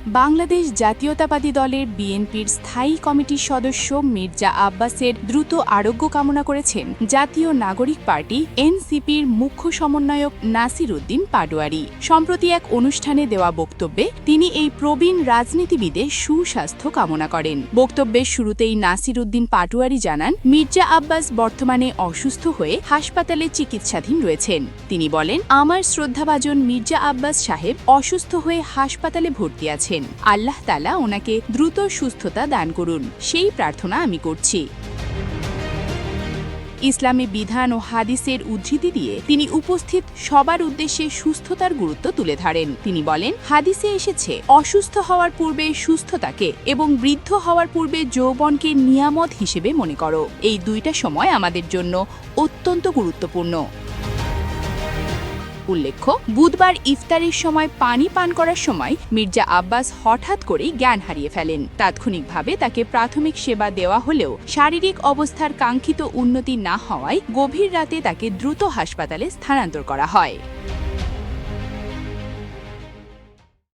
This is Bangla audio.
বাংলাদেশ জাতীয়তাবাদী দলের বিএনপির স্থায়ী কমিটির সদস্য মির্জা আব্বাসের দ্রুত আরোগ্য কামনা করেছেন জাতীয় নাগরিক পার্টি এনসিপির মুখ্য সমন্বয়ক নাসির উদ্দিন পাটোয়ারি। সম্প্রতি এক অনুষ্ঠানে দেওয়া বক্তব্যে তিনি এই প্রবীণ রাজনীতিবিদের সুস্বাস্থ্য কামনা করেন। বক্তব্যের শুরুতেই নাসির উদ্দিন পাটোয়ারি জানান, মির্জা আব্বাস বর্তমানে অসুস্থ হয়ে হাসপাতালে চিকিৎসাধীন রয়েছেন। তিনি বলেন, আমার শ্রদ্ধাভাজন মির্জা আব্বাস সাহেব অসুস্থ হয়ে হাসপাতালে ভর্তি আছেন। আল্লাহ তাআলা ওনাকে দ্রুত সুস্থতা দান করুন, সেই প্রার্থনা আমি করছি। ইসলামী বিধান ও হাদিসের উদ্ধৃতি দিয়ে তিনি উপস্থিত সবার উদ্দেশ্যে সুস্থতার গুরুত্ব তুলে ধরেন। তিনি বলেন, হাদিসে এসেছে, অসুস্থ হওয়ার পূর্বে সুস্থতাকে এবং বৃদ্ধ হওয়ার পূর্বে যৌবনকে নিয়ামত হিসেবে মনে করো। এই দুইটা সময় আমাদের জন্য অত্যন্ত গুরুত্বপূর্ণ। উল্লেখ্য, বুধবার ইফতারের সময় পানি পান করার সময় মির্জা আব্বাস হঠাৎ করেই জ্ঞান হারিয়ে ফেলেন। তাৎক্ষণিকভাবে তাকে প্রাথমিক সেবা দেওয়া হলেও শারীরিক অবস্থার কাঙ্ক্ষিত উন্নতি না হওয়ায় গভীর রাতে তাকে দ্রুত হাসপাতালে স্থানান্তর করা হয়।